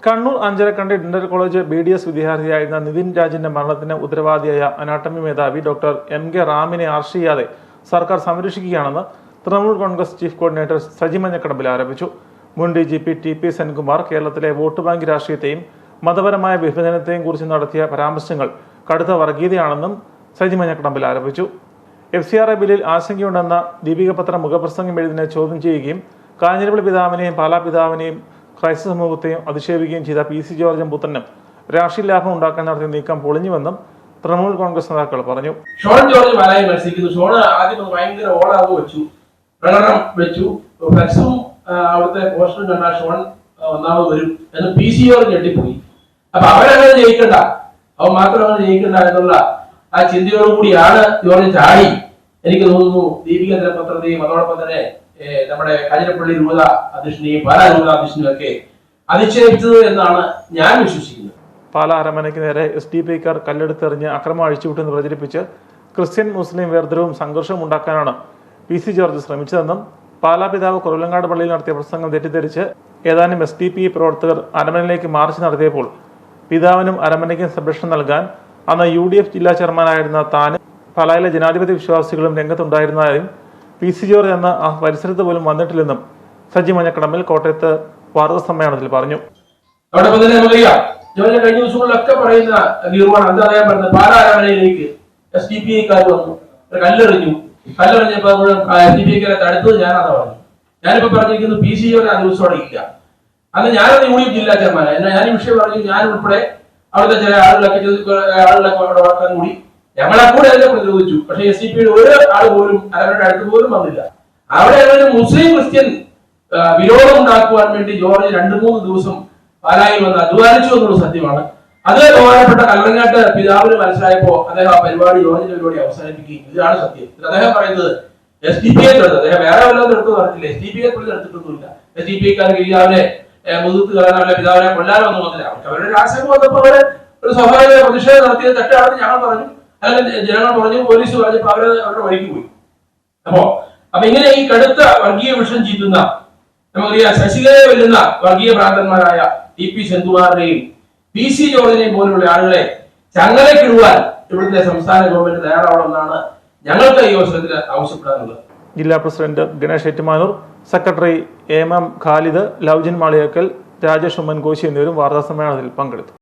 Kannur Anjarakandy dental college BDS വിദ്യാർത്ഥിയായിരുന്ന നിതിൻ രാജിന്റെ മരണത്തിന് ഉത്തരവാദിയായ അനാട്ടമി മേധാവി ഡോക്ടർ MK റാമിനെ അറസ്റ്റ് ചെയ്യാതെ സർക്കാർ സംരക്ഷിക്കുകയാണെന്ന് തൃണമൂൽ കോൺഗ്രസ് ചീഫ് കോർഡിനേറ്റർ സജി മഞ്ഞക്കടമ്പിൽ ആരോപിച്ചു. മുൻ DGP TP സെൻകുമാർ കേരളത്തിലെ വോട്ട് ബാങ്ക് രാഷ്ട്രീയത്തെയും മതപരമായ വിഭജനത്തെയും കുറിച്ച് നടത്തിയ പരാമർശങ്ങൾ കടുത്ത വർഗീയതയാണെന്നും സജി മഞ്ഞക്കടമ്പിൽ ആരോപിച്ചു. FCRA ബില്ലിൽ ആശങ്കയുണ്ടെന്ന ദീപിക പത്ര മുഖപ്രസംഗം എഴുതിനെ ചോദ്യം ചെയ്യുകയും കാഞ്ഞിരപ്പള്ളി പിതാവിനെയും പാലാ പിതാവിനെയും ക്രൈസ്തവ സമൂഹത്തെയും അധിക്ഷേപിക്കുകയും ചെയ്ത PC ജോർജും പുത്രനും രാഷ്ട്രീയ ലാഭം ഉണ്ടാക്കാൻ നടത്തിയ നീക്കം പൊളിഞ്ഞുവെന്നും തൃണമൂൽ കോൺഗ്രസ് നേതാക്കൾ പറഞ്ഞു. ഷോൺ ജോർജ് പാലായി മത്സരിക്കുന്നു. ഷോൺ ആദ്യം ഭയങ്കര ഓളാവ് വെച്ചു, പ്രകടനം വെച്ചു, ഫ്ലക്സും അവിടുത്തെ പോസ്റ്ററും കണ്ടാൽ ഷോൺ ഒന്നാമത് വരും എന്ന് PC ജോർജ് ഞെട്ടിപ്പോയി. അപ്പൊ അവരങ്ങനെ ജയിക്കണ്ട, അവൻ മാത്രം അങ്ങനെ ജയിക്കണ്ട എന്നുള്ള ആ ചിന്തയോടുകൂടിയാണ് ജോർജ് ചാടി എനിക്ക് തോന്നുന്നു ദീപിക പത്രത്തെയും അതോടൊപ്പം തന്നെ നമ്മുടെ കാഞ്ഞിരപ്പള്ളി രൂപത അധ്യക്ഷനെയും പാലാ രൂപത അധ്യക്ഷനെയും ഒക്കെ അധിക്ഷേപിച്ചത് എന്നാണ് ഞാൻ വിശ്വസിക്കുന്നത്. പാലാ അരമനയ്ക്ക് നേരെ SDP-ക്കാർ കല്ലെടുത്തെറിഞ്ഞ് അക്രമം അഴിച്ചുവിട്ടെന്ന് പ്രചരിപ്പിച്ച് ക്രിസ്ത്യൻ മുസ്ലിം വേർതിരിവും സംഘർഷവും ഉണ്ടാക്കാനാണ് PC ജോർജ് ശ്രമിച്ചതെന്നും പാലാ പിതാവ് കുറവിലങ്ങാട് പള്ളിയിൽ നടത്തിയ പ്രസംഗം തെറ്റിദ്ധരിച്ച് ഏതാനും SDP പ്രവർത്തകർ അരമനയിലേക്ക് മാർച്ച് നടത്തിയപ്പോൾ പിതാവിനും അരമനയ്ക്കും സംരക്ഷണം നൽകാൻ അന്ന് UDF ജില്ലാ ചെയർമാനായിരുന്ന താനും പാലായിലെ ജനാധിപത്യ വിശ്വാസികളും രംഗത്തുണ്ടായിരുന്നതായും PC ജോർജ് എന്ന ആ പരിസരത്ത് പോലും വന്നിട്ടില്ലെന്നും സജി മഞ്ഞക്കടമ്പിൽ കോട്ടയത്ത് വാർത്താ സമ്മേളനത്തിൽ പറഞ്ഞു. കഴിഞ്ഞ ദിവസങ്ങളിലൊക്കെ പറയുന്ന പാലാ അരമനയിലേക്ക് SDP-ക്കാർ വന്നു, കല്ലെറിഞ്ഞപ്പോ SDP-ക്കാരെ തടുത്തത് ഞാനാണ് പറഞ്ഞു. ഞാനിപ്പോ പറഞ്ഞിരിക്കുന്നു PC ജോർജ് ആ ദിവസം അവിടെ ഇല്ല. അന്ന് ഞാനത് UDF ജില്ലാ ചെയർമാനാണ്. എന്നാൽ ഞാൻ ഈ വിഷയം പറഞ്ഞു, ഞാൻ ഉൾപ്പെടെ അവിടുത്തെ ചില ആളുകളൊക്കെ അവിടെ വാക്കാൻ കൂടി ഞങ്ങളെ കൂടെ അതിനെ പ്രതിരോധിച്ചു. പക്ഷേ SDP-യുടെ ഒരു ആൾ പോലും അവരുടെ അടുത്ത് പോലും വന്നില്ല. അവിടെ മുസ്ലിം ക്രിസ്ത്യൻ വിരോധം ഉണ്ടാക്കുവാൻ വേണ്ടി ജോർജ് 2-3 ദിവസം പാലായിൽ വന്ന് അധ്വാനിച്ചു എന്നുള്ള സത്യമാണ്. അത് ബഹുമാനപ്പെട്ട കല്ലറങ്ങാട്ട് പിതാവിന് മനസ്സിലായപ്പോ അദ്ദേഹം ആ പരിപാടി ജോർജിന്റെ പരിപാടി അവസാനിപ്പിക്കുകയും ഇതാണ് സത്യം. അദ്ദേഹം പറയുന്നത് SDP-യെ തൊഴുത് അദ്ദേഹം വേറെ വല്ലതും എടുത്തു പറഞ്ഞില്ല, SDP-യെ തൊഴിൽ എടുത്തിട്ടൊന്നുമില്ല. SDP-ക്കാർക്ക് പിതാവിനെ മുതുത്ത് കയറാനോ പിതാവിനെ കൊല്ലാനോ ഒന്നും വന്നില്ല. അവരുടെ രാഷ്ട്രീയം വന്നപ്പോൾ അവര് ഒരു സ്വാഭാവിക പ്രതിഷേധം നടത്തിയത് തെറ്റാണെന്ന് ഞങ്ങൾ പറഞ്ഞു, അല്ലെങ്കിൽ ജനങ്ങൾ പറഞ്ഞു, പോലീസ് പറഞ്ഞപ്പോ അവരുടെ വഴിക്ക് പോയി. അപ്പൊ ഇങ്ങനെ ഈ കടുത്ത വർഗീയ വിഷം ചീറ്റുന്ന നമുക്കറിയാം ശശികലയെ വെല്ലുന്ന വർഗീയ ഭ്രാന്തന്മാരായ TP സെൻകുമാറിനെയും PC ജോർജിനെയും പോലുള്ള ആളുകളെ ചങ്ങലക്കിടുവാൻ ഇവിടുത്തെ സംസ്ഥാന ഗവൺമെന്റ് തയ്യാറാവണമെന്നാണ് ഞങ്ങൾക്ക് ഈ അവസരത്തിൽ ആവശ്യപ്പെടാനുള്ളത്. ജില്ലാ president Ganesh Ettumanoor, secretary AM Khalid, Loujin Maliyakkal, Rajesh Oommenkoshy എന്നിവരും വാർത്താ സമ്മേളനത്തിൽ പങ്കെടുത്തു.